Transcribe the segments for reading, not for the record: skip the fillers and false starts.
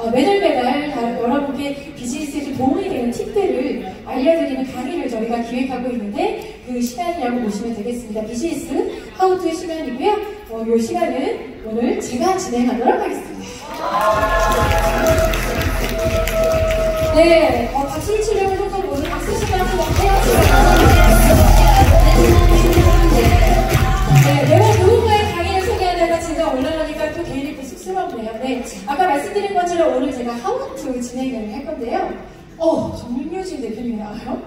매달 여러분께 비즈니스에 좀 도움이 되는 팁들을 알려드리는 강의를 저희가 기획하고 있는데 그 시간이라고 보시면 되겠습니다. 비즈니스 하우투의 시간이고요. 이 시간은 오늘 제가 진행하도록 하겠습니다. 네, 박수를 치려고 해서 오늘 박수 시간 한번 해야죠. 네, 내가 누군가의 강의를 소개하다가 제가 올라가니까 또 괜히 또 쑥스럽네요. 네, 아까 말씀드린 것처럼 오늘 제가 하우투 진행을 할 건데요. 정윤진 대표님이 나와요.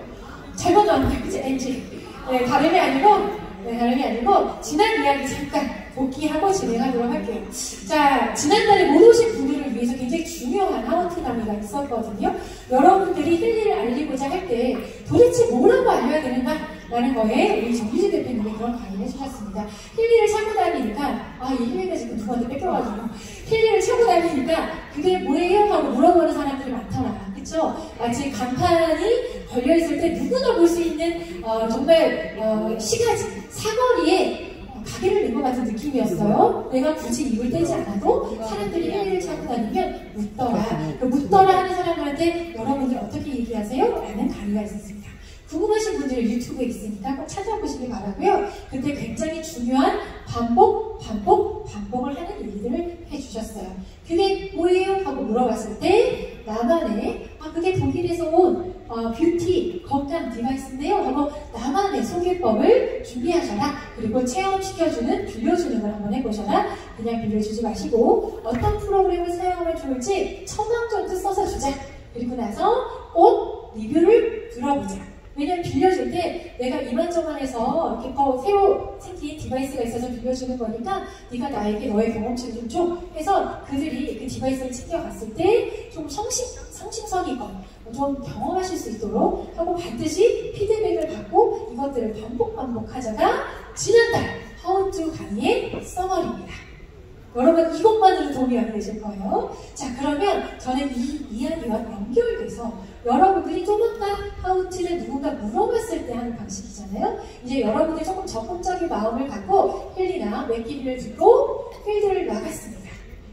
잘못 나왔는데, 그치? NG. 네, 다름이 아니고, 지난 이야기 잠깐 복귀하고 진행하도록 할게요. 자, 지난달에 못 오신 분들을 위해서 굉장히 중요한 하우투 강의가 있었거든요. 여러분들이 힐리를 알리고자 할 때 도대체 뭐라고 알려야 되는가라는 거에 우리 정유진 대표님이 그런 강의를 해주셨습니다. 힐리를 차고 다니니까, 이 힐리가 지금 누구한테 뺏겨가지고, 힐리를 차고 다니니까 그게 뭐예요? 하고 물어보는 사람들이 많더라. 그쵸? 마치 간판이 걸려있을 때 누구나 볼 수 있는, 정말, 시가지, 사거리에 가게를 낸 것 같은 느낌이었어요. 내가 굳이 입을 떼지 않아도 사람들이 힐리를 차고 다니면 묻더라. 그 묻더라 하는 사람들한테 여러분들 어떻게 얘기하세요? 라는 강의가 있었습니다. 궁금하신 분들은 유튜브에 있으니까 꼭 찾아보시길 바라고요. 근데 굉장히 중요한 반복을 하는 얘기들을 해주셨어요. 그게 뭐예요? 하고 물어봤을 때 나만의 그게 독일에서 온 뷰티 건강 디바이스인데요 하고 나만의 소개법을 준비하셔라. 그리고 체험시켜주는 빌려주는 걸 한번 해보셔라. 그냥 빌려주지 마시고 어떤 프로그램을 사용하면 좋을지 처방 정도 써서 주자. 그리고 나서 꼭 리뷰를 들어보자. 왜냐면 빌려줄 때 내가 이만저만해서 이렇게 새로 생긴 디바이스가 있어서 빌려주는 거니까 네가 나에게 너의 경험치를 좀 줘 해서 그들이 그 디바이스를 챙겨갔을 때 좀 성심성의 있건 좀 경험하실 수 있도록 하고 반드시 피드백을 받고 이것들을 반복하자가 지난달 하우투 강의의 써머리입니다. 여러분 이것만으로 도움이 안 되실 거예요. 자, 그러면 저는 이 이야기와 연결돼서 여러분들이 조금 더 하우투를 누군가 물어봤을 때 하는 방식이잖아요. 이제 여러분들이 조금 적극적인 마음을 갖고 힐리나 맥기리를 듣고 필드를 나갔습니다.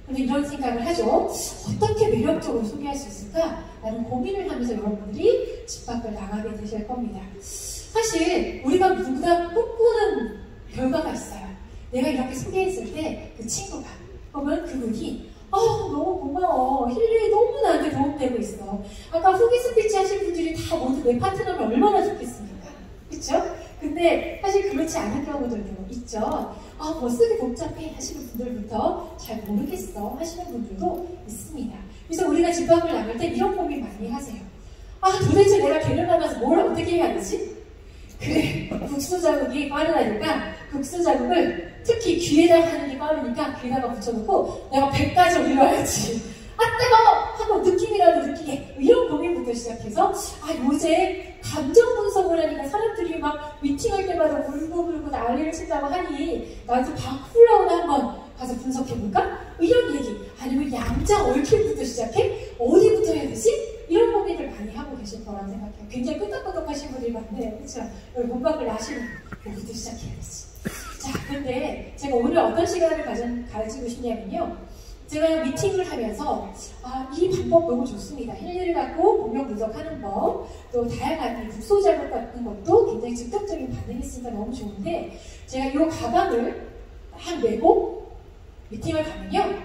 근데 이런 생각을 하죠. 어떻게 매력적으로 소개할 수 있을까? 라는 고민을 하면서 여러분들이 집 밖을 나가게 되실 겁니다. 사실 우리가 누구나 꿈꾸는 결과가 있어요. 내가 이렇게 소개했을 때 그 친구가 혹은 그분이 너무 고마워. 힐리 너무 나한테 도움되고 있어. 아까 후기 스피치 하신 분들이 다 모두 내 파트너면 얼마나 좋겠습니까? 그쵸? 근데 사실 그렇지 않은 경우들도 있죠. 뭐 쓰기 복잡해 하시는 분들부터 잘 모르겠어 하시는 분들도 있습니다. 그래서 우리가 집 밖을 나갈 때 이런 고민 많이 하세요. 도대체 내가 걔를 만나서 뭘 어떻게 해야 되지? 그래, 국수 자국이 빠르다니까 국수 자국을 특히 귀에다 하는 게 빠르니까 귀에다가 붙여놓고 내가 100까지 올려야지. 뜨거워! 하고 느낌이라도 느끼게. 이런 고민부터 시작해서 요새 감정 분석을 하니까 사람들이 막 미팅할 때마다 울고 난리를 친다고 하니 나도 바꾸라고 한번 가서 분석해볼까? 이런 얘기. 아니면 양자 얽힘부터 시작해? 어디부터 해야 되지? 이런 고민을 많이 하고 계실 거라고 생각해요. 굉장히 끄덕끄덕 하신 분들이 많네요. 그렇죠? 몸 밖을 나시는 거기부터 시작해야 되지. 자, 근데 제가 오늘 어떤 시간을 가지고 싶냐면요. 제가 미팅을 하면서 이 방법 너무 좋습니다. 힐리를 갖고 공명 분석하는 법, 또 다양한 국소 작업 같은 것도 굉장히 즉각적인 반응이 있으니까 너무 좋은데 제가 이 가방을 메고 미팅을 가면요.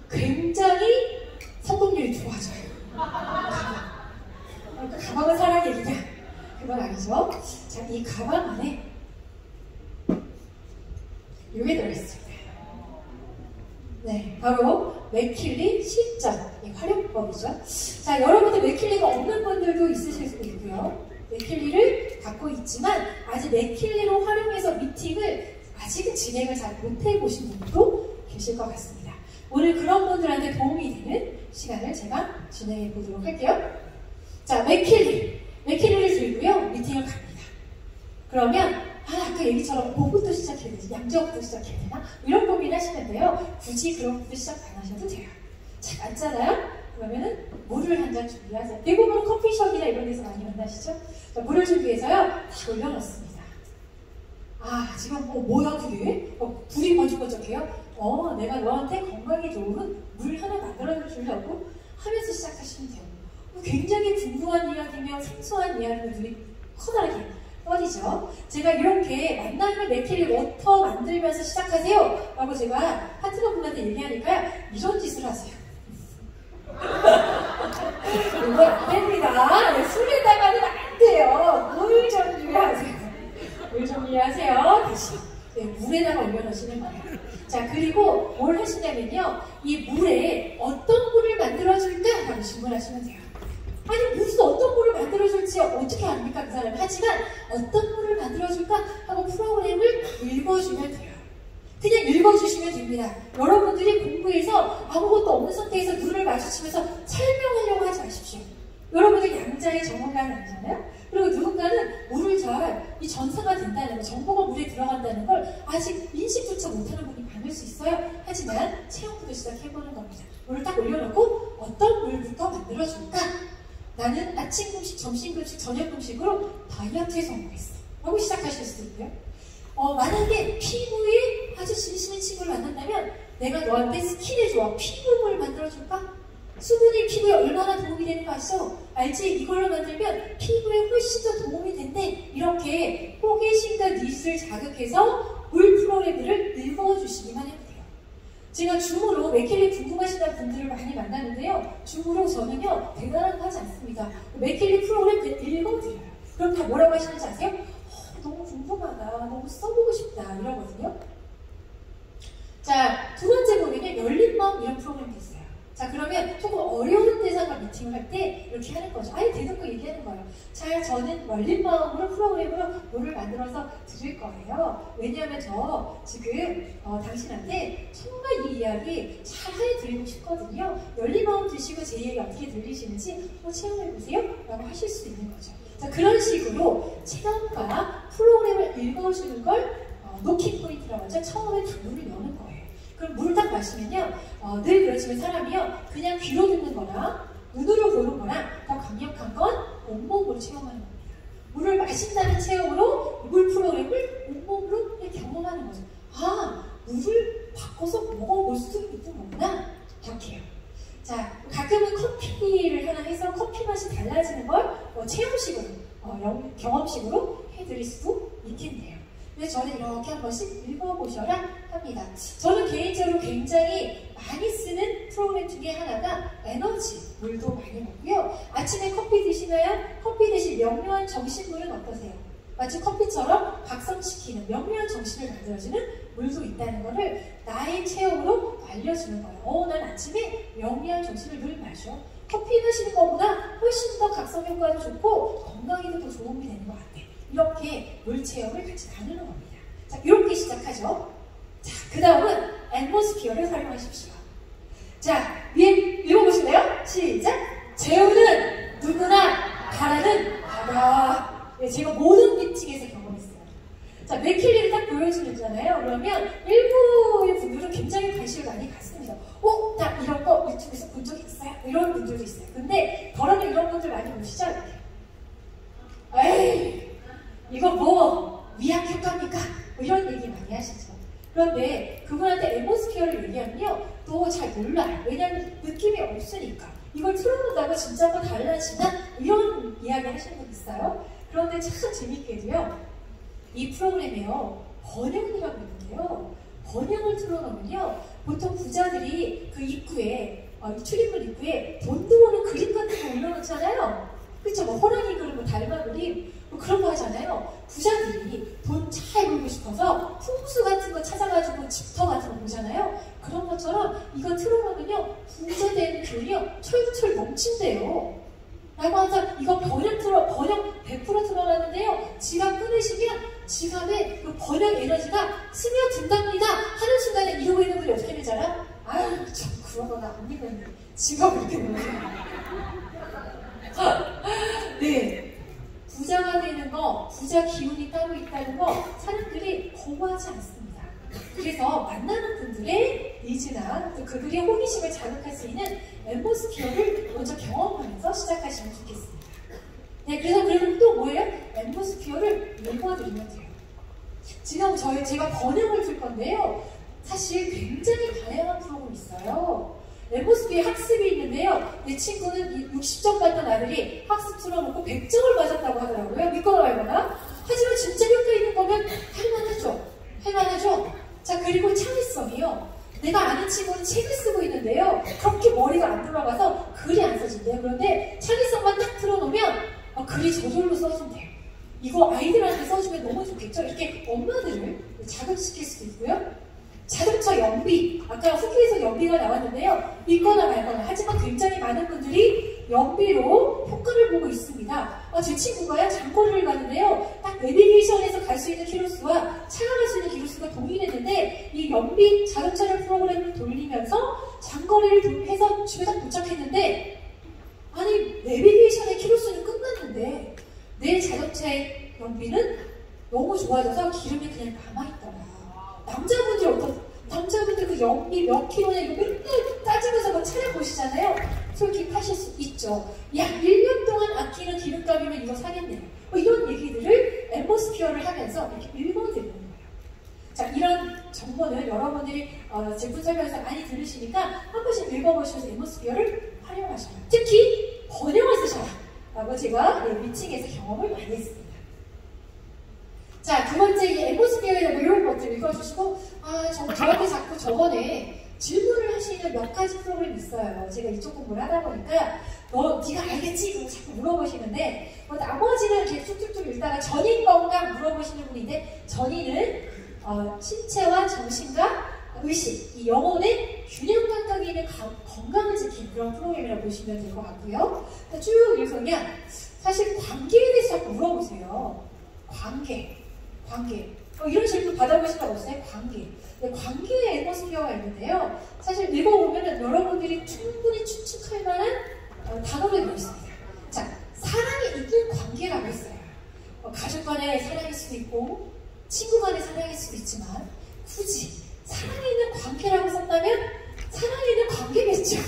굉장히 성공률이 좋아져요. 가방은 사랑 얘기냐? 그건 아니죠. 자, 이 가방 안에 이게 들어있습니다. 네, 바로 맥킬리 실전 활용법이죠. 자, 여러분들 맥킬리가 없는 분들도 있으실 수도 있고요. 맥킬리를 갖고 있지만 아직 맥킬리로 활용해서 미팅을 아직은 진행을 잘 못해 보신 분들도 계실 것 같습니다. 오늘 그런 분들한테 도움이 되는 시간을 제가 진행해 보도록 할게요. 자, 맥킬리를 들고요. 미팅을 갑니다. 그러면 아까 얘기처럼 뭐부터 시작해야 되지? 양쪽부터 시작해야 되나? 이런 고민 하시는데요. 굳이 그런 것부터 시작 안 하셔도 돼요. 자, 앉잖아요? 그러면은 물을 한 잔 준비하세요. 대부분 커피숍이나 이런 데서 많이 만나시죠? 자, 물을 준비해서요. 다 올려놓습니다. 지금 뭐야 그게? 불이 번쩍번쩍해요? 내가 너한테 건강에 좋은 물 하나 만들어 주려고 하면서 시작하시면 돼요. 굉장히 궁금한 이야기며 생소한 이야기가 눈이 커다랗게 떠지죠. 제가 이렇게 만남의 맥힐리 워터 만들면서 시작하세요 라고 제가 파트너분한테 얘기하니까 이런 짓을 하세요. 이거 안 됩니다. 술에다가는 안 돼요. 물 정리하세요. 물 정리하세요. 다시 물에다가 올려놓으시는 거예요. 자, 그리고 뭘 하시냐면요, 이 물에 어떤 물을 만들어줄까? 라고 질문하시면 돼요. 아니, 무슨 어떤 물을 만들어줄지 어떻게 압니까? 그 사람은. 하지만 어떤 물을 만들어줄까? 하고 프로그램을 읽어주면 돼요. 그냥 읽어주시면 됩니다. 여러분들이 공부해서 아무것도 없는 상태에서 눈을 마주치면서 설명하려고 하지 마십시오. 여러분들 양자의 전문가는 아니잖아요? 그리고 누군가는 물을 이 전사가 된다는 거, 정보가 물에 들어간다는 걸 아직 인식조차 못하는 분이 많을 수 있어요. 하지만 체험부터 시작해보는 겁니다. 물을 딱 올려놓고 어떤 물부터 만들어줄까? 나는 아침 금식, 점심 금식, 저녁 금식으로 다이어트에 성공했어. 라고 시작하실 수도 있고요. 만약에 피부에 아주 진심인 친구를 만난다면 내가 너한테 스킨에 좋아 피부물 만들어줄까? 수분이 피부에 얼마나 도움이 되는 거 아시죠? 알지? 이걸로 만들면 피부에 훨씬 더 도움이 된대. 이렇게 호기심과 니즈를 자극해서 물 프로그램들을 읽어주시기만 해도 돼요. 제가 줌으로 맥힐리 궁금하시다는 분들을 많이 만나는데요. 줌으로 저는요, 대단한 거 하지 않습니다. 맥힐리 프로그램 그냥 읽어드려요. 그럼 다 뭐라고 하시는지 아세요? 너무 궁금하다. 너무 써보고 싶다. 이러거든요. 자, 두 번째 보면요, 열린 마음 이런 프로그램이 있어요. 자, 그러면 조금 어려운 대상과 미팅을 할 때 이렇게 하는 거죠. 아예 대놓고 얘기하는 거예요. 자, 저는 열린 마음으로 프로그램으로 뭐를 만들어서 드릴 거예요. 왜냐하면 저 지금 당신한테 정말 이 이야기 잘 해드리고 싶거든요. 열린 마음 드시고 제 이야기 어떻게 들리시는지 체험해보세요. 라고 하실 수 있는 거죠. 자, 그런 식으로 체험과 프로그램을 읽어주는 걸 노킹 포인트라고 하죠. 처음에 문을 여는 거예요. 그럼 물을 딱 마시면요, 늘 그렇지만 사람이요, 그냥 귀로 듣는 거나 눈으로 보는 거나 더 강력한 건 온몸으로 체험하는 겁니다. 물을 마신다는 체험으로 물 프로그램을 온몸으로 경험하는 거죠. 아, 물을 바꿔서 먹어볼 수도 있는 거구나. 이렇게요. 자, 가끔은 커피를 하나 해서 커피 맛이 달라지는 걸 체험식으로, 경험식으로 해드릴 수도 있겠네요. 그래서 저는 이렇게 한 번씩 읽어보셔라 합니다. 저는 개인적으로 굉장히 많이 쓰는 프로그램 중에 하나가 에너지, 물도 많이 먹고요. 아침에 커피 드시나요? 커피 대신 명료한 정신물은 어떠세요? 마치 커피처럼 각성시키는 명료한 정신을 만들어주는 물도 있다는 것을 나의 체험으로 알려주는 거예요. 난 아침에 명료한 정신을 늘 마셔. 커피 마시는 것보다 훨씬 더 각성 효과도 좋고 건강에도 더 도움이 되는 것 같아. 이렇게 물 체험을 같이 나누는 겁니다. 자, 이렇게 시작하죠. 자, 그 다음은 앰모스피어를 활용하십시오. 자, 위에 읽어보실래요? 시작! 재우는 누구나 바라는 바다. 네, 제가 모든 미팅에서 경험했어요. 자, 맥힐리를 딱 보여주잖아요. 그러면 일부의 분들은 굉장히 관심을 많이 갖습니다. 나 이런 거 유튜브에서 본 적이 있어요? 이런 분들도 있어요. 근데 더러면 이런 분들 많이 보시죠? 에이, 이거 뭐 위약 효과입니까? 이런 얘기 많이 하시죠. 그런데 그분한테 앰모스피어를 얘기하면요, 또 잘 몰라요. 왜냐하면 느낌이 없으니까. 이걸 틀어놓는다고 진짜가 달라지나? 이런 이야기 하시는 분 있어요. 그런데 참 재밌게도요, 이 프로그램에요, 번영이라고 있는데요. 번영을 틀어놓으면요, 보통 부자들이 그 입구에, 출입문 입구에 돈 들어오는 그림 같은 거 올려놓잖아요. 그쵸? 뭐 호랑이 그림, 뭐 달마 그림, 뭐 그런 거 하잖아요. 부자들이 돈 잘 벌고 싶어서 풍수 같은 거 찾아가지고 집터 같은 거 보잖아요. 그런 것처럼 이거 틀어놓으면요, 부자 되는 기운이요, 철철 넘친대요. 라고 하면서 이거 번영 100% 틀어놨는데요, 지갑 끊으시면 지갑에 그 번영 에너지가 스며든답니다 하는 순간에 이러고 있는 분이 어떻게 되지 알아? 아유, 참 그런 거나 안 믿었네. 지갑을 이렇게 넣어요. 네, 부자가 되는 거, 부자 기운이 따로 있다는 거 사람들이 거부하지 않습니다. 그래서 만나는 분들의 니즈나 또 그들의 호기심을 자극할 수 있는 앰모스피어를 먼저 경험하면서 시작하시면 좋겠습니다. 네, 그래서 그러면 또 뭐예요? 앰모스피어를 읽어드리면 돼요. 지금 제가 번역을 줄 건데요, 사실 굉장히 다양한 프로그램이 있어요. 엠모스피어 학습이 있는데요. 내 친구는 60점 받던 아들이 학습 틀어놓고 100점을 맞았다고 하더라고요. 믿거나 말거나. 하지만 진짜 효과 있는 거면 할만하죠. 할만하죠. 자, 그리고 창의성이요. 내가 아는 친구는 책을 쓰고 있는데요. 그렇게 머리가 안 돌아가서 글이 안 써진대요. 그런데 창의성만 딱 틀어놓으면 글이 저절로 써진대요. 이거 아이들한테 써주면 너무 좋겠죠? 이렇게 엄마들을 자극시킬 수도 있고요. 자동차 연비, 아까 후기에서 연비가 나왔는데요. 믿거나 말거나. 하지만 굉장히 많은 분들이 연비로 효과를 보고 있습니다. 제 친구가요, 장거리를 가는데요. 딱 내비게이션에서 갈 수 있는 키로수와 차가 갈 수 있는 키로수가 동일했는데 이 연비 자동차를 프로그램을 돌리면서 장거리를 해서 집에 딱 도착했는데 아니 내비게이션의 키로수는 끝났는데 내 자동차의 연비는 너무 좋아져서 기름이 그냥 남아있더라. 남자분들 그 연비 몇 킬로냐 이거 맨날 따지면서 막 찾아보시잖아요. 솔직하실 수 있죠. 약 1년 동안 아끼는 기름값이면 이거 사겠네요. 이런 얘기들을 엠모스피어를 하면서 이렇게 읽어드리는 거예요. 자, 이런 정보는 여러분들이 제품 설명에서 많이 들으시니까 한 번씩 읽어보시면서 엠모스피어를 활용하셔요. 특히 번역을 쓰셔라 라고 제가 미팅에서 경험을 많이 했습니다. 자, 두 번째 이 엠모스피어에 대한 이런 것들 읽어주시고 저한테 자꾸 저번에 질문을 하시는 몇 가지 프로그램이 있어요. 제가 이쪽 공부를 하다 보니까 네가 알겠지? 그러고 자꾸 물어보시는데 나머지는 이렇게 툭툭툭 읽다가 전인 건강 물어보시는 분인데 전인은 신체와 정신과 의식, 이 영혼의 균형 감각이 있는 건강을 지키는 그런 프로그램이라고 보시면 될 것 같고요. 쭉 읽으면 사실 관계에 대해서 자꾸 물어보세요. 관계. 이런 질문 받아보신 적 없어요? 관계에 엠모스피어가 있는데요. 사실 읽어보면 여러분들이 충분히 추측할 만한 단어들이 있습니다. 자, 사랑이 있는 관계라고 했어요. 가족 간의 사랑일 수도 있고 친구 간의 사랑일 수도 있지만 굳이 사랑이 있는 관계라고 썼다면 사랑이 있는 관계겠죠.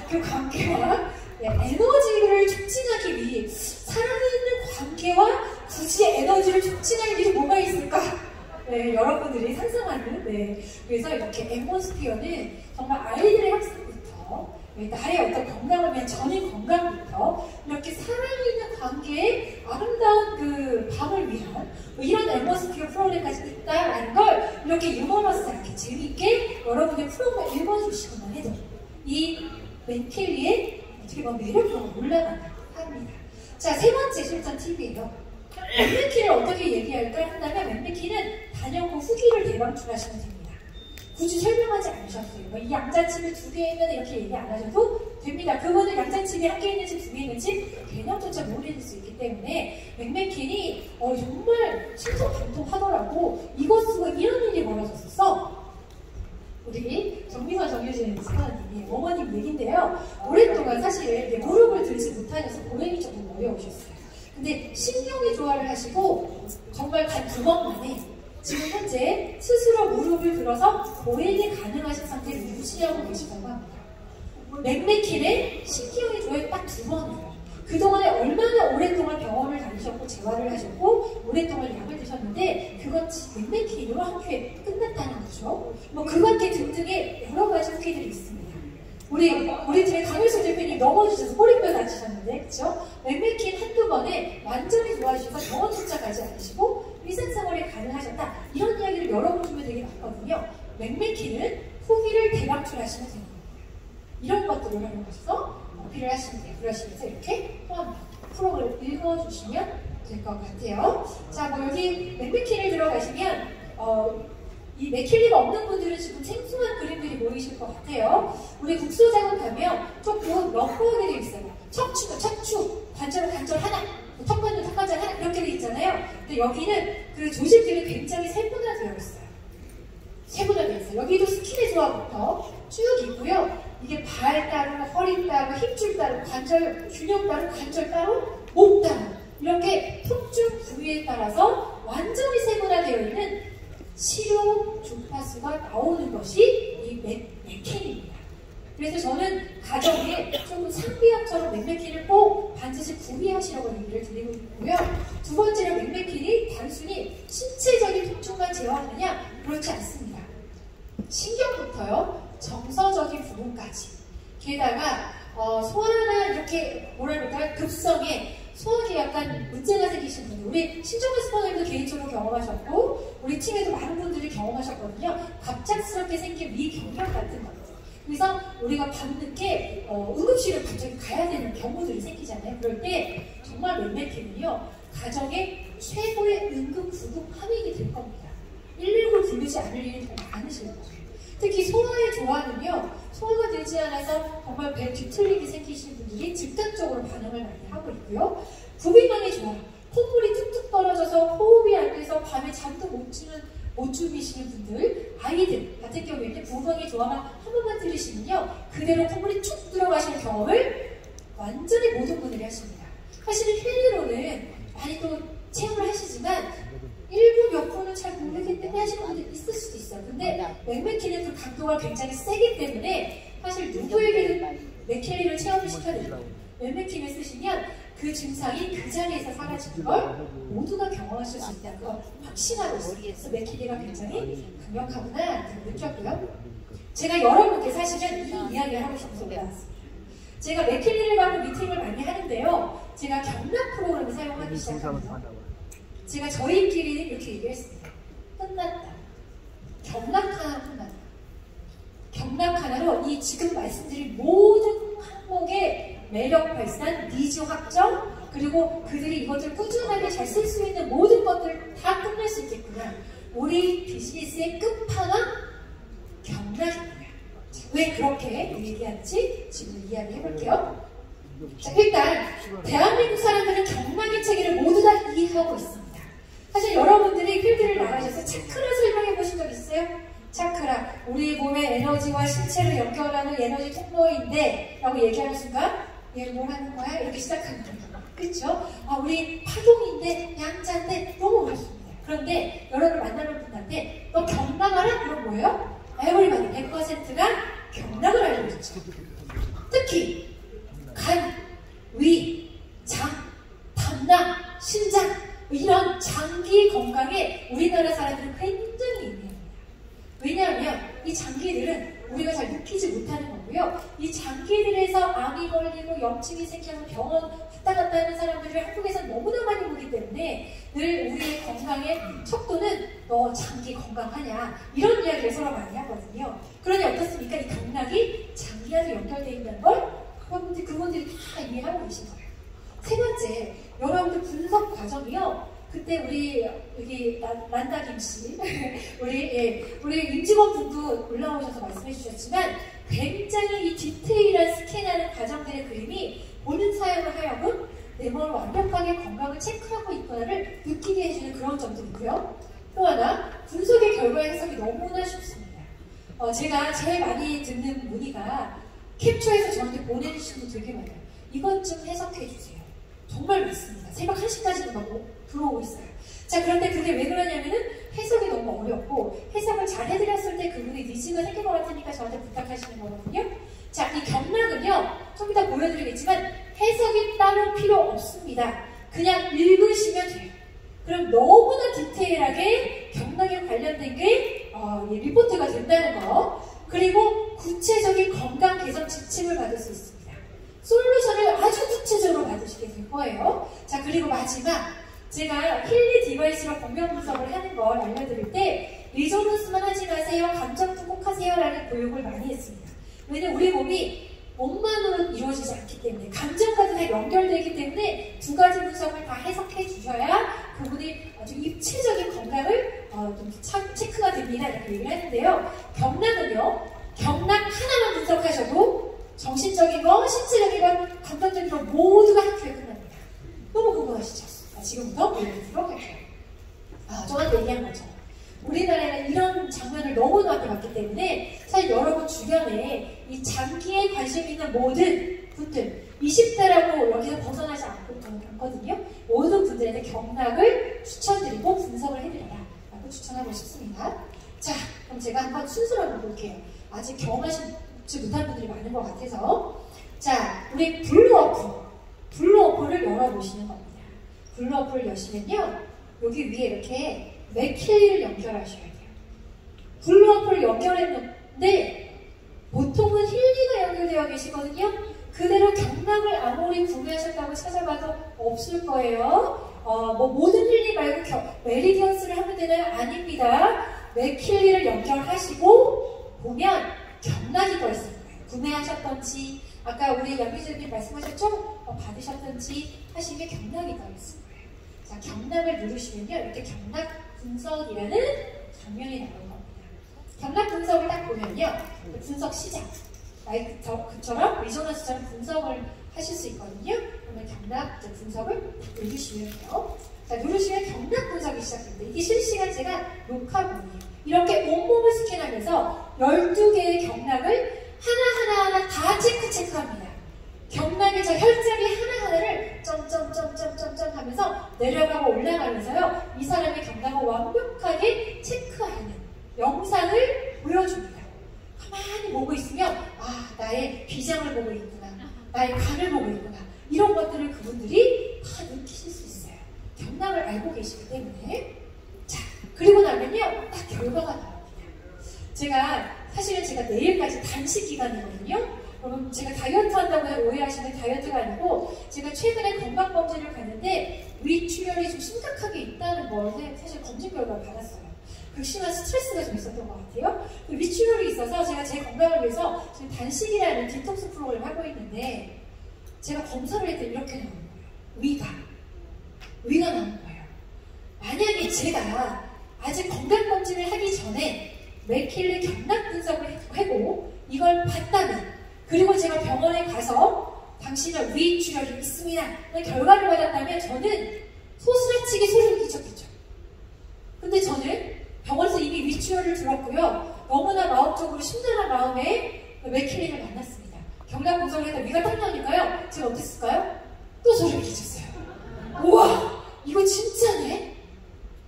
그 관계와 에너지를 촉진하기 위해 사랑이 있는 관계와 굳이 에너지를 촉진할 일이 뭐가 있을까? 네, 여러분들이 상상하는. 그래서 이렇게 엠모스피어는 정말 아이들의 학습부터 나의 어떤 건강을 위한 전인 건강부터 이렇게 사랑이 있는 관계의 아름다운 그 밤을 위한 이런 엠모스피어 프로그램까지 있다라는 걸 이렇게 유머러스하게 재미있게 여러분들 프로그램 읽어주시고만 해도 이 맥켈리의 어떻게 보면 매력도가 올라간다 합니다. 자, 세 번째 실전 팁이에요. 맥메키를 어떻게 얘기할까 한다면 맥메키는 단연 후 후기를 대방출하시면 됩니다. 굳이 설명하지 않으셨어요. 이 양자칩이 2개 있면 이렇게 얘기 안 하셔도 됩니다. 그거는 양자칩이 1개 있는지 2개 있는지 개념조차 모르실 수 있기 때문에 맥메킨이 정말 신통방통하더라고. 이거 쓰고 이런 일이 벌어졌었어. 우리 정미선 정유진 스카우트님이 어머님 얘긴데요. 오랫동안 사실 무릎을 들지 못하셔서 고행이 조금 어려우셨어요. 근데 신경의 조화를 하시고 정말 단 2번 만에 지금 현재 스스로 무릎을 들어서 보행이 가능하신 상태를 유지하고 계시다고 합니다. 맥메킨의 신경의 조화를 딱 2번이에요. 그동안에 얼마나 오랫동안 병원을 다니셨고 재활을 하셨고 오랫동안 약을 드셨는데 그건 맥메킨으로 한 큐에 끝났다는 거죠. 그 밖에 등등의 여러 가지 후기들이 있습니다. 우리 팀의 강일수 대표님 넘어지셔서 꼬리뼈 다치셨는데, 그쵸? 맥메킨 한두 번에 완전히 좋아지셔서 병원 출장가지 않으시고 일상생활이 가능하셨다. 이런 이야기를 열어보시면 되게 많거든요. 맥메킨은 후기를 대방출하시면 됩니다. 이런 것들을 활용해서 어필을 하시면 돼요. 그러시면서 이렇게 또한 프로그램을 읽어주시면 될 것 같아요. 자, 여기 맥메킨을 들어가시면 이 맥킬리가 없는 분들은 지금 생소한 그림들이 보이실 것 같아요. 우리 국소장은 가면 조금 러프하게 되어 있어요. 척추, 관절 하나, 턱관절 하나 이렇게 되어 있잖아요. 근데 여기는 그 조직들이 굉장히 세분화되어 있어요. 여기도 스킨의 조화부터 쭉 있고요. 이게 발 따로, 허리 따로, 힘줄 따로, 관절, 균형 따로, 관절 따로, 목 따로 이렇게 특정 부위에 따라서 완전히 세분화되어 있는 치료 주파수가 나오는 것이 이 맥메킨입니다. 그래서 저는 가정에 조금 상비약처럼 맥메킨을 꼭 반드시 구비하시라고 얘기를 드리고 있고요. 두 번째로 맥메킨이 단순히 신체적인 통증만 제어하느냐? 그렇지 않습니다. 신경부터요, 정서적인 부분까지 게다가 소화나 이렇게 뭐라 그럴까요? 급성에 소화기 약간 문제가 생기신 분들, 우리 신정은 스포너님도 개인적으로 경험하셨고 우리 팀에도 많은 분들이 경험하셨거든요. 갑작스럽게 생긴 위경련 같은 것들. 그래서 우리가 밤늦게 응급실을 갑자기 가야 되는 경우들이 생기잖아요. 그럴 때 정말 웬맥히는요 가정의 최고의 응급 구급 함익이 될 겁니다. 119를 부르지 않을 일이 더 많으실 거예요. 특히 소화의 조화는요, 소화가 되지 않아서 정말 배 뒤틀림이 생기시는 분들이 즉각적으로 반응을 많이 하고 있고요. 부비만의 조화, 콧물이 뚝뚝 떨어져서 호흡이 안 돼서 밤에 잠도 못 주무시는 분들, 아이들 같은 경우에는 부부관계 조화만 한 번만 들으시면요 그대로 콧물이 쭉 들어가시는 경험을 완전히 모든 분들이 하십니다. 사실은 힐리로는 많이 또 체험을 하시지만 일부 몇 분은 잘 모르기 때문에 하시는 분들 있을 수도 있어요. 근데 맥맥힐리는 그 강도가 굉장히 세기 때문에 사실 누구에게는 맥힐리를 체험을 시켜드리고 맥맥힐리를 쓰시면 그 증상이 그 자리에서 사라지는 걸 모두가 경험하실 수 있다는 걸 확신하고 있어요. 그래서 맥힐리가 굉장히 강력하구나 느꼈고요. 제가 여러분께 사실은 이 이야기를 하고 싶어서 올라왔습니다. 제가 맥힐리를 갖고 미팅을 많이 하는데요. 제가 경락 프로그램을 사용하기 시작하면서 제가 저희끼리 이렇게 얘기했습니다. 끝났다. 경락 하나로 끝났다. 경락 하나로 이 지금 말씀드린 모든 항목의 매력 발산, 니즈 확정, 그리고 그들이 이것을 꾸준하게 잘 쓸 수 있는 모든 것들을 다 끝낼 수 있겠구나. 우리 비즈니스의 끝판왕 경락입니다. 왜 그렇게 얘기하는지 지금 이야기해볼게요. 자, 일단 대한민국 사람들은 경락의 체계를 모두 다 이해하고 있습니다. 사실 여러분들이 필드를 나가셔서 차크라 설명해 보신 적 있어요? 차크라, 우리 몸의 에너지와 신체를 연결하는 에너지 통로인데 라고 얘기하는 순간 얘를 뭘 하는 거야? 이렇게 시작하는 거예요. 그쵸? 우리 파동인데 양자인데 너무 어렵습니다. 그런데 여러분을 만나는 분한테 너 경락 알아? 그럼 뭐예요? 에브리바디 100%가 경락을 알고 있죠. 특히 간, 위, 장, 담낭, 신장 이런 장기 건강에 우리나라 사람들은 굉장히 예민합니다. 왜냐하면 이 장기들은 우리가 잘 느끼지 못하는 거고요. 이 장기들에서 암이 걸리고 염증이 생겨서 병원 왔다 갔다 하는 사람들을 한국에서 너무나 많이 보기 때문에 늘 우리의 건강의 척도는 너 장기 건강하냐 이런 이야기를 서로 많이 하거든요. 그러니 어떻습니까? 이 경락이 장기와도 연결되어 있는 걸 그분들이 다 이해하고 계신 거예요. 세 번째, 여러분들 분석 과정이요. 그때 우리 여기 란다김 씨, 우리 임직원 분도 올라오셔서 말씀해 주셨지만 굉장히 이 디테일한 스캔하는 과정들의 그림이 보는 사람을 하여금 내 몸을 완벽하게 건강을 체크하고 있구나를 느끼게 해주는 그런 점들이고요. 또 하나, 분석의 결과 해석이 너무나 쉽습니다. 제가 제일 많이 듣는 문의가 캡처해서 저한테 보내주신 분 되게 많아요. 이것 좀 해석해 주세요. 정말 많습니다. 새벽 1시까지도 막 들어오고 있어요. 자, 그런데 그게 왜 그러냐면은 해석이 너무 어렵고 해석을 잘 해드렸을 때 그분이 니즈가 생길 것 같으니까 저한테 부탁하시는 거거든요. 자, 이 경락은요, 좀 이따 보여드리겠지만 해석이 따로 필요 없습니다. 그냥 읽으시면 돼요. 그럼 너무나 디테일하게 경락에 관련된 게 리포트가 된다는 거, 그리고 구체적인 건강 개선 지침을 받을 수 있습니다. 솔루션을 아주 구체적으로 받으시게 될 거예요. 자, 그리고 마지막, 제가 힐리 디바이스로 공명 분석을 하는 걸 알려드릴 때 리조넌스만 하지 마세요, 감정도 꼭 하세요 라는 교육을 많이 했습니다. 왜냐면 우리 몸이 몸만으로 이루어지지 않기 때문에 감정과도 다 연결되기 때문에 두 가지 분석을 다 해석해 주셔야 그분이 아주 입체적인 건강을 좀 체크가 됩니다 이렇게 얘기를 하는데요. 경락은요, 경락 하나만 분석하셔도 정신적인 거, 신체적인 거, 감정적인 거 모두가 한 큐에 끝납니다. 너무 궁금하시죠? 지금부터 보여드리도록 할게요. 저한테 얘기한 거죠. 우리나라에는 이런 장면을 너무 많이 봤기 때문에 사실 여러분 주변에 이 장기에 관심 있는 모든 분들 20대라고 여기서 벗어나지 않거든요. 모든 분들한테 경락을 추천드리고 분석을 해드려라 라고 추천하고 싶습니다. 자, 그럼 제가 한번 순서를 한번 볼게요. 아직 경험하지 못한 분들이 많은 것 같아서. 자, 우리 블루어플을 열어보시는 겁니다. 블루어플을 여시면요, 여기 위에 이렇게 맥힐리를 연결하셔야 돼요. 블루어플을 연결했는데 보통은 힐리가 연결되어 계시거든요. 그대로 경락을 아무리 구매하셨다고 찾아봐도 없을 거예요. 뭐 모든 힐링 말고 메리디언스를 하면 되나요? 아닙니다. 맥킬리를 연결하시고 보면 경락이 떠 있을 거예요. 구매하셨던지 아까 우리 연기자님 말씀하셨죠? 받으셨던지 하시면 경락이 떠 있을 거예요. 자, 경락을 누르시면요. 이렇게 경락 분석이라는 장면이 나올 겁니다. 경락 분석을 딱 보면요. 분석 시작. 그처럼 리조넌스처럼 분석을 하실 수 있거든요. 그러면 경락 분석을 누르시면 돼요. 자, 누르시면 경락 분석이 시작됩니다. 이게 실시간 제가 녹화본이에요. 이렇게 온몸을 스캔하면서 12개의 경락을 하나하나 다 체크합니다. 경락의 저 혈자리 하나하나를 점점점점점점 하면서 내려가고 올라가면서요. 이 사람의 경락을 완벽하게 체크하는 영상을 보여줍니다. 가만히 보고 있으면 나의 비장을 보고 있구나. 나의 간을 보고 있구나. 이런 것들을 그분들이 다 느끼실 수 있어요. 경락을 알고 계시기 때문에. 자, 그리고 나면요. 딱 결과가 나옵니다. 사실은 제가 내일까지 단식 기간이거든요. 그럼 제가 다이어트 한다고 오해하시는 다이어트가 아니고 제가 최근에 건강검진을 갔는데 위출혈이 좀 심각하게 있다는 걸 사실 검진 결과를 받았어요. 극심한 스트레스가 좀 있었던 것 같아요. 위출혈이 있어서 제가 제 건강을 위해서 지금 단식이라는 디톡스 프로그램을 하고 있는데 제가 검사를 했더니 이렇게 나오는 거예요. 위가 나오는 거예요. 만약에 제가 아직 건강검진을 하기 전에 맥킬리 경락 분석을 하고 이걸 봤다면 그리고 제가 병원에 가서 당신은 위출혈이 있습니다. 결과를 받았다면 저는 소스라치게 소리를 끼쳤겠죠. 근데 저는 병원에서 이미 위출혈을 들었고요. 너무나 마음적으로 심란한 마음에 맥킬리를 만났습니다. 경락 분석을 했다 위가 딱 나오니까요. 제가 어땠을까요? 또 소리를 끼쳤어요. 우와! 이거 진짜네?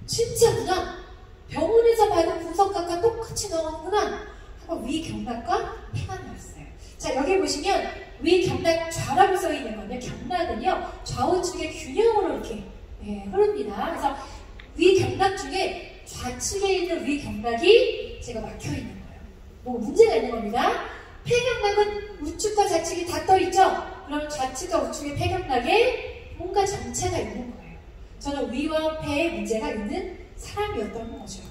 진짜구나? 병원에서 받은 분석과 똑같이 나오는구나? 하고 위 경락과 폐가 나왔어요. 자, 여기 보시면 위 경락 좌라고 써 있는 건데 경락은요 좌우측의 균형으로 이렇게 흐릅니다. 그래서 위 경락 중에 좌측에 있는 위 경락이 제가 막혀 있는 거예요. 뭐 문제가 있는 겁니다. 폐경락은 우측과 좌측이 다 떠 있죠. 그럼 좌측과 우측의 폐경락에 뭔가 정체가 있는 거예요. 저는 위와 폐에 문제가 있는 사람이었던 거죠.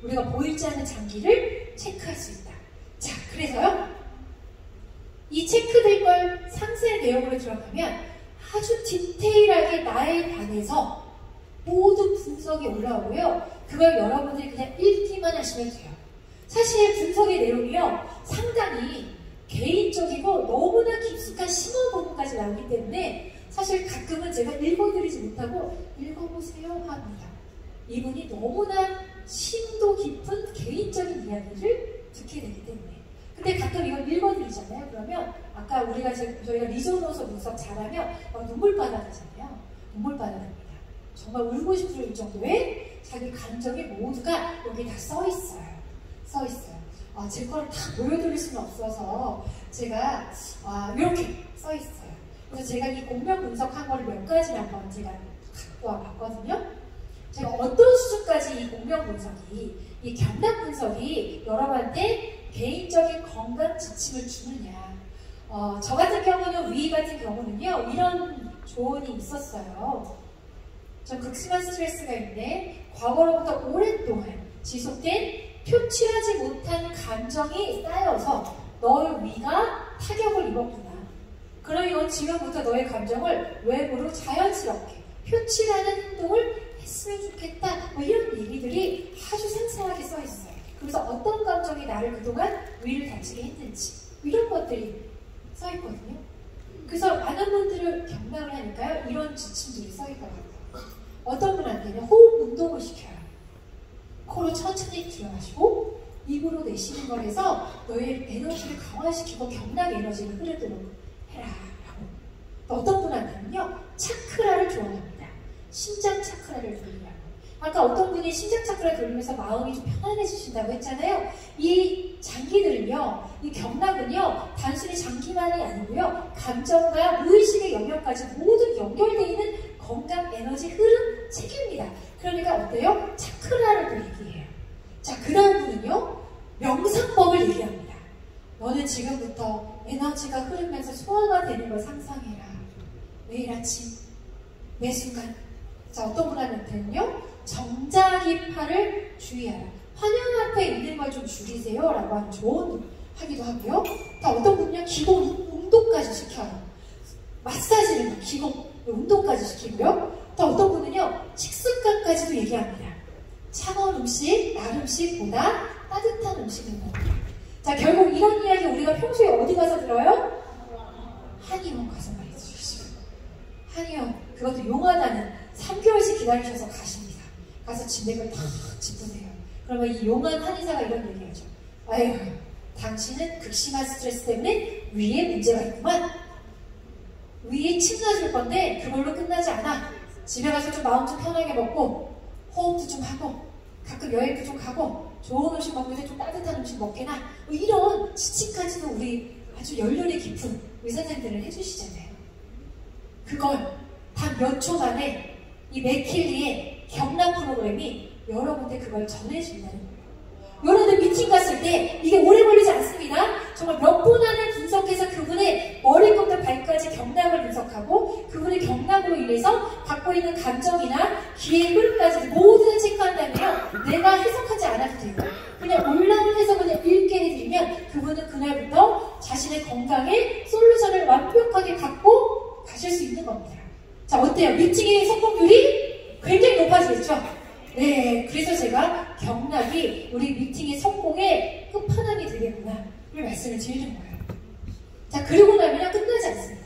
우리가 보이지 않는 장기를 체크할 수 있다. 자, 그래서요. 이 체크된 걸 상세 내용으로 들어가면 아주 디테일하게 나에 관해서 모든 분석이 올라오고요. 그걸 여러분들이 그냥 읽기만 하시면 돼요. 사실 분석의 내용이요. 상당히 개인적이고 너무나 깊숙한 심오 부분까지 나오기 때문에 사실 가끔은 제가 읽어드리지 못하고 읽어보세요 합니다. 이분이 너무나 심도 깊은 개인적인 이야기를 듣게 되기 때문에. 근데 가끔 이걸 읽어드리잖아요. 그러면 아까 저희가 리조너서 분석 잘하면 막 눈물바다 하잖아요. 눈물바다 납니다. 정말 울고 싶을 정도의 자기 감정이 모두가 여기 다 써 있어요. 제 거를 다 보여드릴 수는 없어서 제가 이렇게 써 있어요. 그래서 제가 이 공명 분석한 거를 몇 가지를 한번 제가 갖고 와봤거든요. 제가 어떤 수준까지 이 공명 분석이, 이 경락 분석이 여러분한테 개인적인 건강 지침을 주느냐. 저 같은 경우는 위 같은 경우는요, 이런 조언이 있었어요. 전 극심한 스트레스가 있는데 과거로부터 오랫동안 지속된 표출하지 못한 감정이 쌓여서 너의 위가 타격을 입었구나. 그러면 지금부터 너의 감정을 외부로 자연스럽게 표출하는 행동을 했으면 좋겠다. 뭐 이런 얘기들이 아주 생생하게 써 있어요. 그래서 어떤 감정이 나를 그동안 위를 다치게 했는지 이런 것들이 써 있거든요. 그래서 많은 분들을 경락을 하니까요. 이런 지침들이 써 있더라고요. 어떤 분한테는 호흡 운동을 시켜요. 코로 천천히 들어가시고 입으로 내쉬는 걸 해서 너의 에너지를 강화시키고 경락 에너지를 흐르도록 해라. 또 어떤 분한테는요. 차크라를 조언합니다. 심장 차크라를 돌리라고. 아까 어떤 분이 심장 차크라 돌리면서 마음이 좀 편안해지신다고 했잖아요. 이 장기들은요, 이 경락은요, 단순히 장기만이 아니고요, 감정과 무의식의 영역까지 모두 연결되어 있는 건강 에너지 흐름 체계입니다. 그러니까 어때요? 차크라를 또 얘기해요. 자, 그 다음 분은요, 명상법을 얘기합니다. 너는 지금부터 에너지가 흐르면서 소화가 되는 걸 상상해라. 매일 아침, 매 순간. 자, 어떤 분한테는요, 정자기파를 주의하라. 화면 앞에 있는 걸 좀 줄이세요. 라고 하는 조언도 하기도 하고요. 또 어떤 분은요, 기본 운동까지 시켜요. 마사지를 기본 운동까지 시키고요. 또 어떤 분은요, 식습관까지도 얘기합니다. 차가운 음식, 날 음식보다 따뜻한 음식을 먹어요. 자, 결국 이런 이야기 우리가 평소에 어디 가서 들어요? 한의원 가서 많이 들으시죠. 한의원, 그것도 용하다는 3개월씩 기다리셔서 가십니다. 가서 진맥을 다 짚으세요. 그러면 이 용한 한의사가 이런 얘기하죠. 아유, 당신은 극심한 스트레스 때문에 위에 문제가 있구만. 위에 침 놔줄 건데 그걸로 끝나지 않아. 집에 가서 좀 마음 좀 편하게 먹고 호흡도 좀 하고 가끔 여행도 좀 가고 좋은 음식 먹는데 좀 따뜻한 음식 먹게나 뭐 이런 지침까지도 우리 아주 연륜이 깊은 의사선생님들은 해주시잖아요. 그걸 단 몇 초 만에 이 맥킬리의 경락 프로그램이 여러분들 그걸 전해준다는 거예요. 여러분들 미팅 갔을 때 이게 오래 걸리지 않습니다. 정말 몇 분 안에 분석해서 그분의 머리부터 발까지 경락을 분석하고 그분의 경락으로 인해서 갖고 있는 감정이나 귀의 흐름까지 모두 다 체크한다면요. 내가 해석하지 않아도 돼요. 그냥 온라인 해석을 읽게 해드리면 그분은 그날부터 자신의 건강에 솔루션을 완벽하게 갖고 가실 수 있는 겁니다. 자, 어때요? 미팅의 성공률이 굉장히 높아지겠죠? 네, 그래서 제가 경락이 우리 미팅의 성공의 끝판왕이 되겠구나 이 말씀을 드리는 거예요. 자, 그리고 나면 끝나지 않습니다.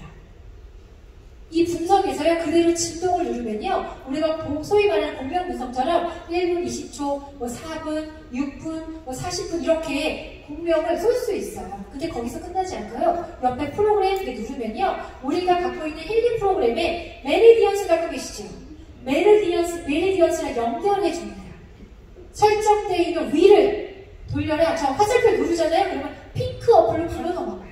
이 분석에서요, 그대로 진동을 누르면요, 우리가 소위 말하는 공명 분석처럼 1분, 20초, 뭐 4분, 6분, 뭐 40분 이렇게 공명을 쏠 수 있어요. 근데 거기서 끝나지 않고요, 옆에 프로그램 누르면요, 우리가 갖고 있는 힐링 프로그램에 메리디언스 갖고 계시죠? 메리디언스랑 연결해 줍니다. 설정되어 있는 위를 돌려라. 저 화살표 누르잖아요. 그러면 핑크 어플로 바로 넘어가요.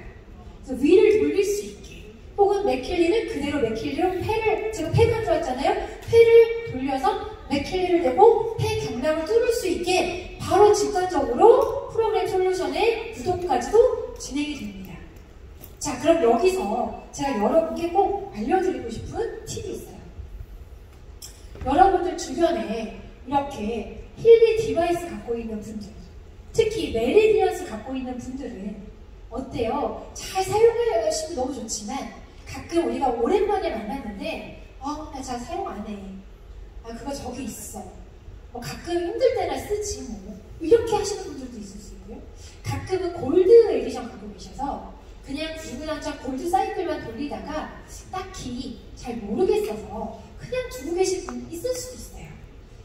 그래서 위를 돌릴 수 있게. 혹은 맥킬리는 그대로 맥킬리로 폐를, 제가 폐가 들어왔잖아요. 폐를 돌려서 맥킬리를 대고 폐 경락을 뚫을 수 있게 바로 직관적으로 프로그램 솔루션의 구독까지도 진행이 됩니다. 자, 그럼 여기서 제가 여러분께 꼭 알려드리고 싶은 팁이 있어요. 여러분들 주변에 이렇게 힐링 디바이스 갖고 있는 분들, 특히 메리디언스 갖고 있는 분들은 어때요? 잘 사용하시면 너무 좋지만 가끔 우리가 오랜만에 만났는데 나 잘 사용 안 해. 그거 저기 있어. 가끔 힘들 때나 쓰지 뭐. 이렇게 하시는 분들도 있을 수 있고요. 가끔은 골드 에디션 갖고 계셔서 그냥 구글한장 골드 사이클만 돌리다가 딱히 잘 모르겠어서 그냥 두고 계신 분 있을 수도 있어요.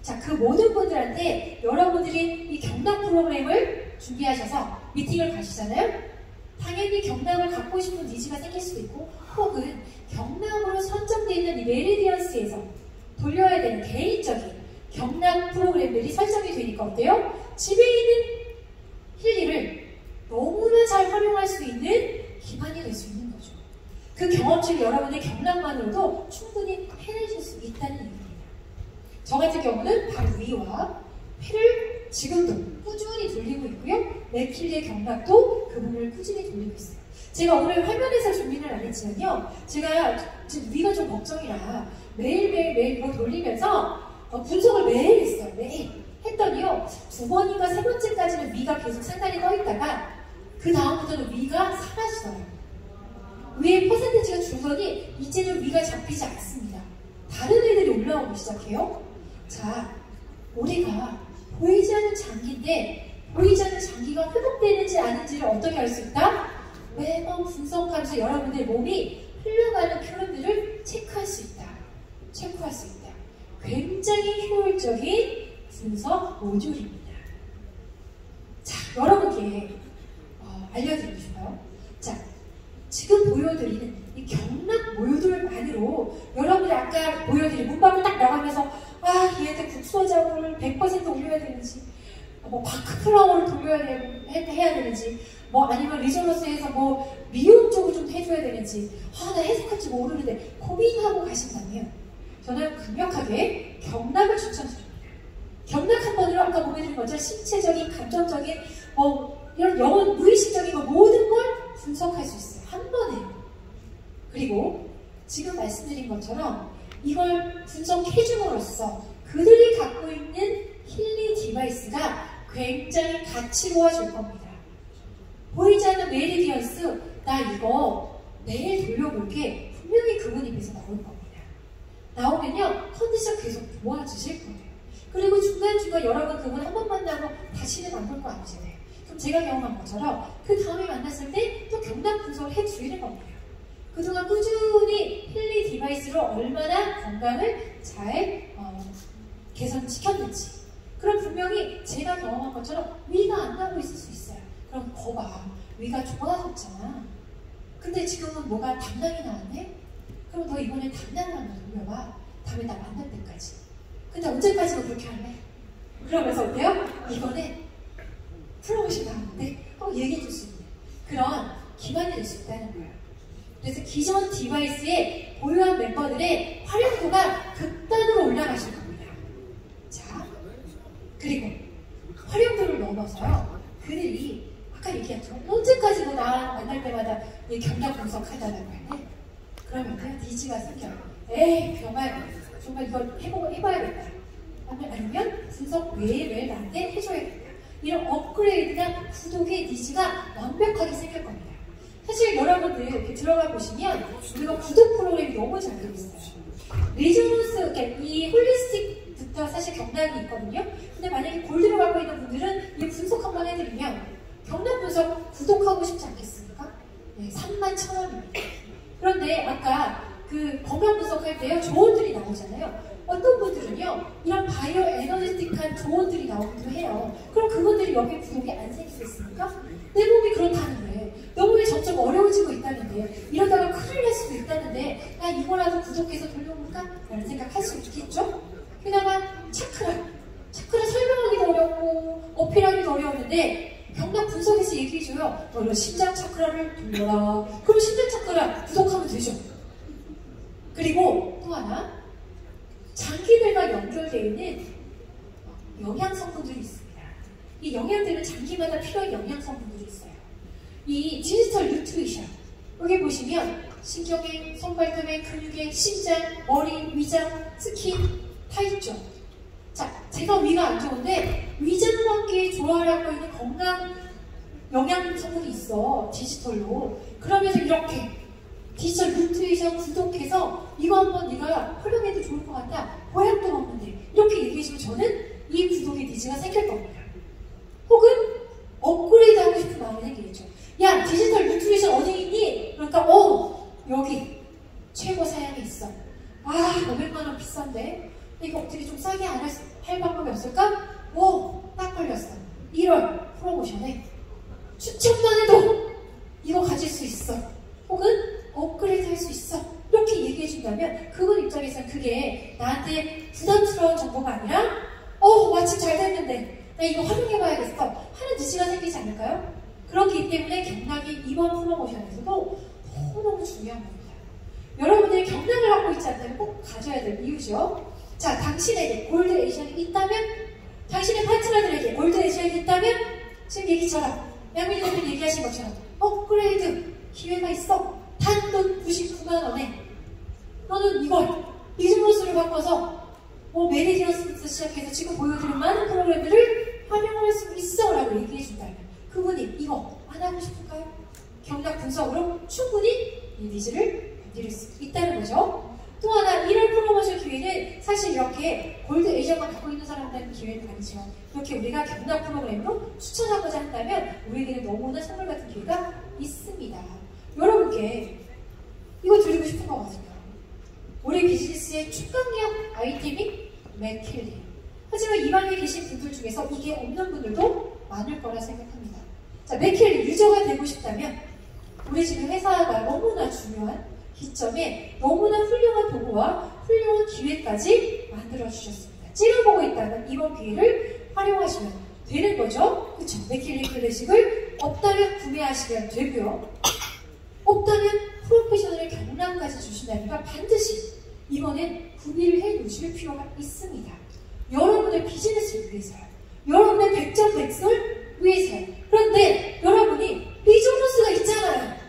자, 그 모든 분들한테 여러분들이 이 경락 프로그램을 준비하셔서 미팅을 가시잖아요. 당연히 경락을 갖고 싶은 니즈가 생길 수도 있고, 혹은 경락으로 선정되어 있는 이 메리디언스에서 돌려야 되는 개인적인 경락 프로그램들이 설정이 되니까 어때요? 집에 있는 힐링을 너무나 잘 활용할 수 있는 기반이 될 수 있는 거죠. 그 경험치를 여러분의 경락만으로도 충분히 해내실 수 있다는 얘기입니다. 저 같은 경우는 바로 위와 폐를 지금도 꾸준히 돌리고 있고요. 맥킬리의 경락도 그 부분을 꾸준히 돌리고 있어요. 제가 오늘 화면에서 준비를 안 했지만요. 제가 지금 위가 좀 걱정이라 매일 이거 돌리면서 분석을 매일 했어요. 매일. 했더니요. 2번인가 3번째까지는 위가 계속 상단에 떠 있다가 그 다음부터는 위가 사라지더라고요. 위의 퍼센테이지가 줄더니 이제는 위가 잡히지 않습니다. 다른 애들이 올라오기 시작해요. 자, 우리가 보이지 않는 장기인데 보이지 않는 장기가 회복되는지 아닌지를 어떻게 알 수 있다? 매번 분석하면서 여러분의 몸이 흘러가는 표현들을 체크할 수 있다. 체크할 수 있다. 굉장히 효율적인 분석 모듈입니다. 자, 여러분께 알려드리고 싶어요. 자, 지금 보여드리는 이 경락 모듈만으로 여러분들이 아까 보여드린 문 밖을 딱 나가면서 얘한테 국소작업을 100% 올려야 되는지, 바크플라워를 해야 되는지, 아니면 리조너스에서 미용 쪽을 좀 해줘야 되는지, 나 해석할지 모르는데 고민하고 가신다면 저는 강력하게 경락을 추천드립니다. 경락 한 번으로 아까 보여드린 것처럼 신체적인, 감정적인, 이런 영혼, 무의식적인 모든 걸 분석할 수 있어요. 한 번에. 그리고 지금 말씀드린 것처럼 이걸 분석해줌으로써 그들이 갖고 있는 힐링 디바이스가 굉장히 가치로워질 겁니다. 보이지 않는 메리디언스, 나 이거 내일 돌려볼게. 분명히 그분 입에서 나올 겁니다. 나오면요, 컨디션 계속 좋아지실 거예요. 그리고 중간중간 여러분 그분 한 번 만나고 다시는 안 볼 거 아니잖아요. 그럼 제가 경험한 것처럼 그 다음에 만났을 때 또 경락 분석을 해주시는 겁니다. 그동안 꾸준히 힐링 디바이스로 얼마나 건강을 잘 개선시켰는지. 그럼 분명히 제가 경험한 것처럼 위가 안 나고 있을 수 있어요. 그럼 거봐, 위가 좋아졌잖아. 근데 지금은 뭐가 담낭이 나왔네? 그럼 너 이번에 담낭을 한번 돌려봐. 다음에 나 만날 때까지. 근데 언제까지 너 그렇게 할래? 그러면서 어때요? 이번에 프로모션 나왔는데 얘기해 줄 수 있는 그런 기반이 될 수 있다는 거예요. 그래서 기존 디바이스의 보유한 멤버들의 활용도가 극단으로 올라가실 겁니다. 자, 그리고 활용도를 넘어서요. 그들이 아까 얘기했죠. 언제까지 너 나랑 만날 때마다 경락 분석하다라고 할래? 그러면 그냥 니즈가 생겨요. 에이, 정말 이걸 해봐야겠다. 아니면 분석 매일매일 나한테 해줘야겠다. 이런 업그레이드나 구독의 니즈가 완벽하게 생길 겁니다. 사실 여러분들 이렇게 들어가 보시면 우리가 구독 프로그램이 너무 잘 되어 있어요. 리조넌스, 그러니까 이 홀리스틱부터 사실 경락이 있거든요. 근데 만약에 골드를 갖고 있는 분들은 이 분석 한번 해드리면 경락 분석 구독하고 싶지 않겠습니까? 네, 31,000원입니다. 그런데 아까 그 건강 분석할 때요, 조언들이 나오잖아요. 어떤 분들은요, 이런 바이오 에너제틱한 조언들이 나오기도 해요. 그럼 그분들이 여기에 구독이 안 생길 수 있습니까? 내 몸이 그렇다는데, 너 몸이 점점 어려워지고 있다는데, 이러다가 큰일 날 수도 있다는데, 나 이거라도 구독해서 돌려볼까? 라는 생각할 수 있겠죠? 게다가 차크라 설명하기도 어렵고 어필하기도 어려웠는데 경락 분석에서 얘기해줘요. 너는 심장 차크라를 돌려라. 그럼 심장 차크라 구독하면 되죠. 그리고 또 하나, 장기들과 연결되어 있는 영양성분들이 있습니다. 이 영양들은 장기마다 필요한 영양성분들이 있어요. 이 디지털 뉴트리션, 여기 보시면 신경에, 손발톱에, 근육에, 심장, 머리, 위장, 스킨 다 있죠. 자, 제가 위가 안 좋은데 위장과 함께 조화하고 있는 건강 영양성분이 있어, 디지털로. 그러면서 이렇게 디지털 뉴트리션 구독해서 이거 한번 네가 활용해도 좋을 것 같다. 보약도 먹는데 이렇게 얘기해주면 저는 이 구독의 니즈가 생길 겁니다. 혹은 업그레이드 하고 싶은 마음이 생기겠죠. 야, 디지털 뉴트리션 어디 있니? 그러니까 여기 최고 사양이 있어. 500만원 비싼데 이거 어떻게 좀 싸게 안 할 방법이 없을까? 딱 걸렸어. 1월 프로모션에 추천만 해도 이거 가질 수 있어. 혹은 업그레이드 할 수 있어. 이렇게 얘기해준다면 그분 입장에서는 그게 나한테 부담스러운 정보가 아니라 마침 잘 됐는데 나 이거 활용해봐야겠어 하는 지시가 생기지 않을까요? 그렇기 때문에 경락이 이번 프로모션에서도 너무너무 중요한 겁니다. 여러분들이 경락을 갖고 있지 않다면 꼭 가져야 될 이유죠. 자, 당신에게 골드 에디션이 있다면, 당신의 파트너들에게 골드 에디션이 있다면, 지금 얘기처럼 양민희 대표님 얘기하신 것처럼 업그레이드 기회가 있어. 단돈 99만원에 너는 이걸 리조넌스를 바꿔서 메리디언스부터 시작해서 지금 보여드린 많은 프로그램들을 활용할 수 있어 라고 얘기해준다면 그분이 이거 안 하고 싶을까요? 경락 분석으로 충분히 이 니즈를 건드릴 수 있다는 거죠. 또 하나, 1월 프로모션 기회는 사실 이렇게 골드 에이전만 갖고 있는 사람들한테 기회는 아니지만 이렇게 우리가 경락 프로그램으로 추천하고자 한다면 우리에게는 너무나 선물 같은 기회가 있습니다. 여러분께 이거 드리고 싶은 거거든요. 우리 비즈니스의 축강력 아이템이 맥킬리. 하지만 이 방에 계신 분들 중에서 이게 없는 분들도 많을 거라 생각합니다. 자, 맥킬리 유저가 되고 싶다면 우리 지금 회사가 너무나 중요한 기점에 너무나 훌륭한 도구와 훌륭한 기회까지 만들어주셨습니다. 찍어보고 있다면 이번 기회를 활용하시면 되는 거죠. 그쵸? 맥킬리 클래식을 없다면 구매하시면 되고요. 없다면 프로페셔널의 경락까지 주신다니까 반드시 이번엔 구비를 해 놓으실 필요가 있습니다. 여러분의 비즈니스를 위해서요. 여러분의 백전백승을 위해서요. 그런데 여러분이 리조넌스가 있잖아요.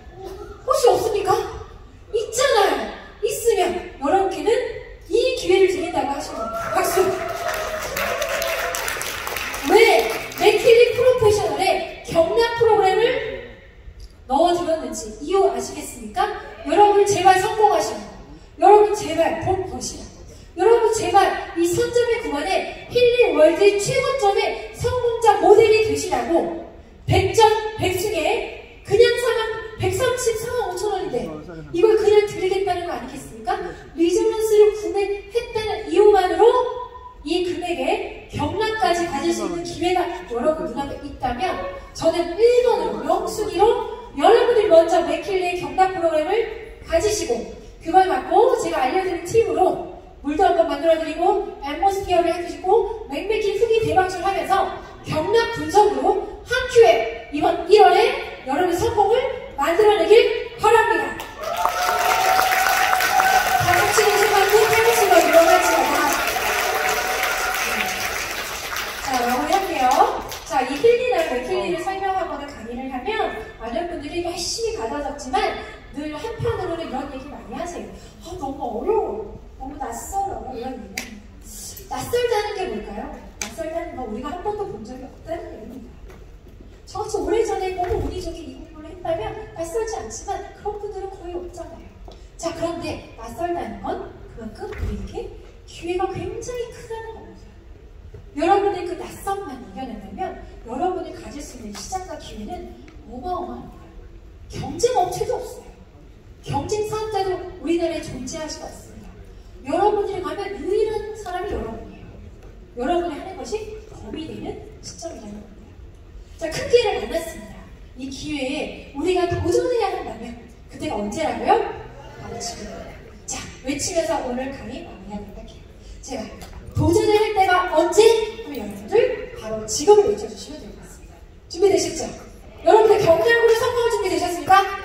제발 성공하시라고. 여러분 제발 돈 버시라고. 여러분 제발 이 선점의 구간에 힐링월드 최고점의 성공자 모델이 되시라고. 100점 100중에 그냥 사면 134만 5천 원인데 이걸 그냥 드리겠다는 거 아니겠습니까? 리조넌스를 구매했다는 이유만으로 이 금액에 경락까지 가질 수 있는 기회가 여러분 눈앞에 있다면 저는 1번으로 명순위로 여러분이 먼저 맥킬리의 경락 프로그램을 가지시고 그걸 갖고 제가 알려드린 팁으로 물도 한번 만들어드리고 앰모스피어를 해주시고 맥맥히 후기 대방출 하면서 경락 분석으로 한 큐에 이번 1월에 여러분의 성공을 만들어내길 바랍니다. 같이 계신만큼 탈북수가 일어나지마다 자, 마무리할게요. 자, 이 힐리나 맥힐리를 설명하거나 강의를 하면 많은 분들이 열심히 가다 적지만 늘 한편으로는 이런 얘기 많이 하세요. 너무 어려워. 너무 낯설어. 이런 얘기. 낯설다는 게 뭘까요? 낯설다는 건 우리가 한 번도 본 적이 없다는 얘기입니다. 저같이 오래전에 너무 운이 좋게 이 공부를 했다면 낯설지 않지만 그런 분들은 거의 없잖아요. 자, 그런데 낯설다는 건 그만큼 우리에게 기회가 굉장히 크다는 겁니다. 여러분의 그 낯섦만 이겨낸다면 여러분이 가질 수 있는 시장과 기회는 어마어마합니다. 경쟁 업체도 없어요. 경쟁 사업자도 우리나라에 존재하지도 않습니다. 여러분들이 가면 유일한 사람이 여러분이에요. 여러분이 하는 것이 범이 되는 시점이라는 겁니다. 자, 큰 기회를 만났습니다. 이 기회에 우리가 도전해야 한다면 그때가 언제라고요? 바로 지금입니다. 자, 외치면서 오늘 강의 마무리하도록 할게요. 제가 도전을 할 때가 언제? 하면 여러분들 바로 지금을 외쳐주시면 될 것 같습니다. 준비되셨죠? 여러분들 경량으로 성공할 준비 되셨습니까?